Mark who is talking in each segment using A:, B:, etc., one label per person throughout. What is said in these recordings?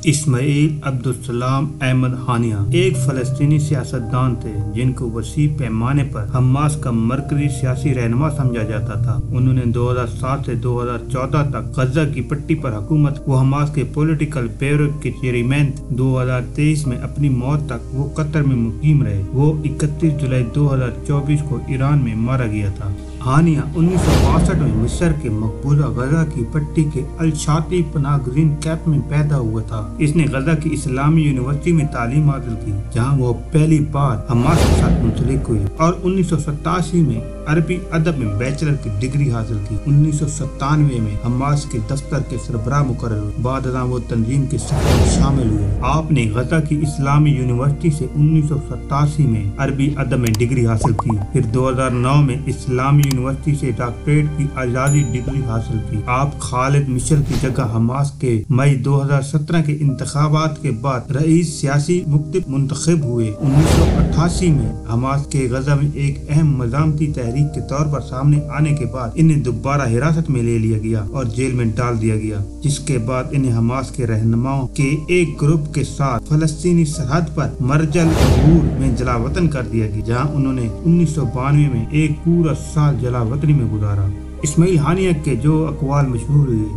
A: اسماعیل عبدالسلام احمد ہانیہ ایک فلسطینی سیاستدان تھے جن کو وسیع پیمانے پر حماس کا مرکزی سیاسی رہنما سمجھا جاتا تھا۔ انہوں نے 2007 سے 2014 تک غزہ کی پٹی پر حکومت و حماس کے پولیٹیکل بیورو کے چیئرمین تھے۔ 2023 میں اپنی موت تک وہ قطر میں مقیم رہے۔ وہ 31 جولائی 2024 کو ایران میں مارا گیا تھا۔ ہانیہ 1962 میں مصر کے مقبوضہ غزہ کی پٹی کے الشاطی پناہ گزین کیمپ میں پیدا ہوا تھا۔ اس نے غزہ کی اسلامی یونیورسٹی میں تعلیم حاصل کی، جہاں وہ پہلی بار حماس کے ساتھ منسلک ہوئے، اور 1987 میں عربی ادب میں بیچلر کی ڈگری حاصل کی۔ 1997 میں حماس کے دفتر کے سربراہ مقرر ہوئے۔ بعد ازاں وہ تنظیم کے سفر میں شامل ہوئے۔ آپ نے غزہ کی اسلامی یونیورسٹی سے 1987 میں عربی ادب میں ڈگری حاصل کی، پھر 2009 میں اسلامی یونیورسٹی سے ڈاکٹریٹ کی اعزازی ڈگری حاصل کی۔ آپ خالد مشعل کی جگہ حماس کے مئی 2017 کے انتخابات کے بعد رئیس سیاسی مکتب منتخب ہوئے۔ 1988 میں حماس کے غزہ میں ایک اہم مزاحمتی تحریک کے طور پر سامنے آنے کے بعد انہیں دوبارہ حراست میں لے لیا گیا اور جیل میں ڈال دیا گیا، جس کے بعد انہیں حماس کے رہنماؤں کے ایک گروپ کے ساتھ فلسطینی سرحد پر مرج العبور میں جلا وطن کر دیا گیا، جہاں انہوں نے 1992 میں ایک پورا سال جلا وطنی میں گزارا۔ اسماعیل ہانیہ کے جو اقوال مشہور ہوئے: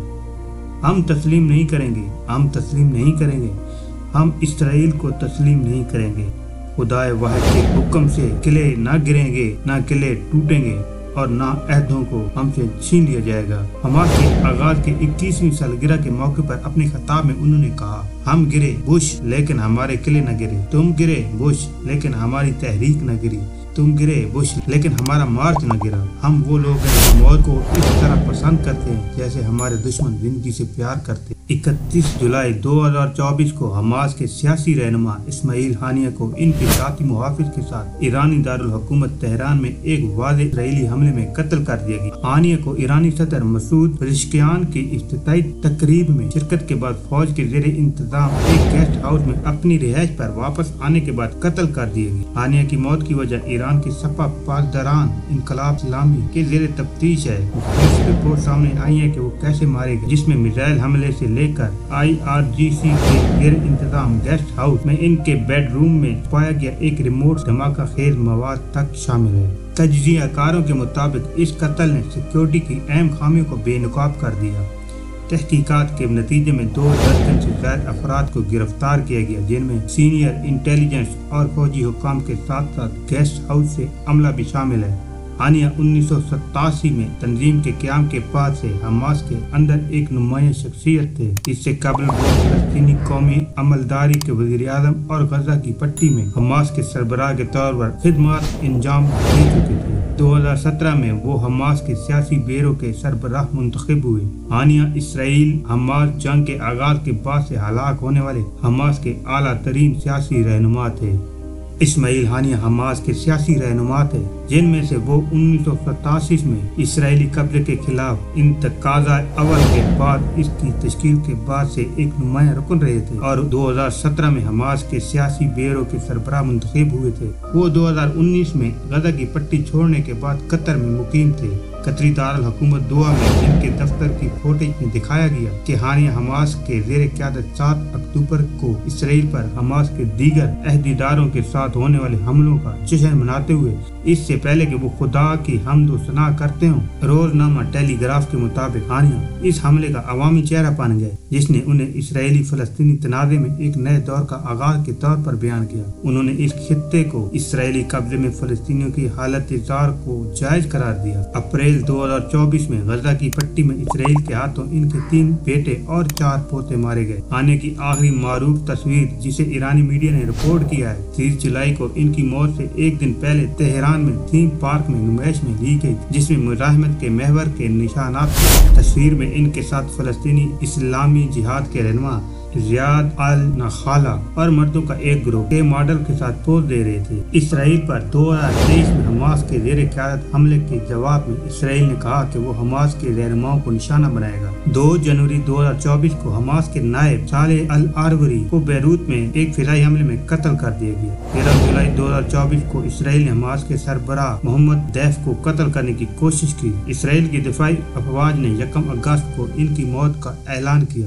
A: ہم تسلیم نہیں کریں گے، ہم تسلیم نہیں کریں گے، ہم اسرائیل کو تسلیم نہیں کریں گے، خدائے واحد کے حکم سے قلعے نہ گریں گے، نہ قلعے ٹوٹیں گے، اور نہ عہدوں کو ہم سے چھین لیا جائے گا۔ حماس کے آغاز کے 21ویں سالگرہ کے موقع پر اپنے خطاب میں انہوں نے کہا: ہم گرے بش لیکن ہمارے قلعے نہ گرے، تم گرے بش لیکن ہماری تحریک نہ گری، تم گرے بش لیکن ہمارا مارچ نہ گرا۔ ہم وہ لوگ ہیں جو موت کو اس طرح پسند کرتے ہیں جیسے ہمارے دشمن زندگی سے پیار کرتے ہیں۔ 31 جولائی 2024 کو حماس کے سیاسی رہنما اسماعیل ہانیہ کو ان کے ساتھی محافظ کے ساتھ ایرانی دارالحکومت تہران میں ایک واضح اسرائیلی حملے میں قتل کر دیا گیا۔ ہانیہ کو ایرانی صدر مسعود پزشکیان کی افتتاحی تقریب میں شرکت کے بعد فوج کے زیر انتظام ایک گیسٹ ہاؤس میں اپنی رہائش پر واپس آنے کے بعد قتل کر دیا گیا۔ ہانیہ کی موت کی وجہ ایران کی سپہ پاسداران انقلاب اسلامی کے زیر تفتیش ہے۔ اس رپورٹ سامنے آئی ہے کہ وہ کیسے مارے گئے، جس میں میزائل حملے سے لے کر IRGC کے زیر انتظام گیسٹ ہاؤس میں ان کے بیڈ روم میں پایا گیا ایک ریموٹ دھماکہ خیز مواد تک شامل ہے۔ تجزیہ کاروں کے مطابق اس قتل نے سیکیورٹی کی اہم خامیوں کو بے نقاب کر دیا۔ تحقیقات کے نتیجے میں 2 درجن سے زائد افراد کو گرفتار کیا گیا، جن میں سینئر انٹیلیجنس اور فوجی حکام کے ساتھ ساتھ گیسٹ ہاؤس سے عملہ بھی شامل ہے۔ ہانیہ 1987 میں تنظیم کے قیام کے بعد سے حماس کے اندر ایک نمایاں شخصیت تھے۔ اس سے قبل وہ فلسطینی قومی عملداری کے وزیر اعظم اور غزہ کی پٹی میں حماس کے سربراہ کے طور پر خدمات انجام دے چکے تھے۔ 2017 میں وہ حماس کے سیاسی بیورو کے سربراہ منتخب ہوئے۔ ہانیہ اسرائیل حماس جنگ کے آغاز کے بعد سے ہلاک ہونے والے حماس کے اعلیٰ ترین سیاسی رہنما تھے۔ اسماعیل ہانیہ حماس کے سیاسی رہنما تھے، جن میں سے وہ 1987 میں اسرائیلی قبضے کے خلاف انتقاضہ اول کے بعد اس کی تشکیل کے بعد سے ایک نمایاں رکن رہے تھے، اور 2017 میں حماس کے سیاسی بیورو کے سربراہ منتخب ہوئے تھے۔ وہ 2019 میں غزہ کی پٹی چھوڑنے کے بعد قطر میں مقیم تھے۔ قطری دارالحکومت دوحہ میں ان کے دفتر کی فوٹیج میں دکھایا گیا کہ ہانیہ حماس کے زیر قیادت 7 اکتوبر کو اسرائیل پر حماس کے دیگر عہدیداروں کے ساتھ ہونے والے حملوں کا جشن مناتے ہوئے، اس سے پہلے کہ وہ خدا کی حمد و ثنا کرتے ہوں۔ روزنامہ ٹیلی گراف کے مطابق ہانیہ اس حملے کا عوامی چہرہ بن گئے، جس نے انہیں اسرائیلی فلسطینی تنازع میں ایک نئے دور کا آغاز کے طور پر بیان کیا۔ انہوں نے اس خطے کو اسرائیلی قبضے میں فلسطینیوں کی حالت زار کو جائز قرار دیا۔ اپریل 2024 میں غزہ کی پٹی میں اسرائیل کے ہاتھوں ان کے 3 بیٹے اور 4 پوتے مارے گئے۔ ہانیہ کی آخری معروف تصویر، جسے ایرانی میڈیا نے رپورٹ کیا ہے، 30 جولائی کو ان کی موت سے ایک دن پہلے تہران میں تھیم پارک میں نمائش میں لی گئی، جس میں مزاحمت کے محور کے نشانات تھے۔ تصویر میں ان کے ساتھ فلسطینی اسلامی جہاد کے رہنما زیاد النخالہ اور مردوں کا ایک گروہ کے ماڈل کے ساتھ پوز دے رہے تھے۔ اسرائیل پر 2023 میں حماس کے زیر قیادت حملے کے جواب میں اسرائیل نے کہا کہ وہ حماس کے رہنماؤں کو نشانہ بنائے گا۔ 2 جنوری 2024 کو حماس کے نائب صالح العروری کو بیروت میں ایک فضائی حملے میں قتل کر دیا گیا۔ 13 جولائی 2024 کو اسرائیل نے حماس کے سربراہ محمد دیف کو قتل کرنے کی کوشش کی۔ اسرائیل کی دفاعی افواج نے 1 اگست کو ان کی موت کا اعلان کیا۔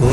A: 2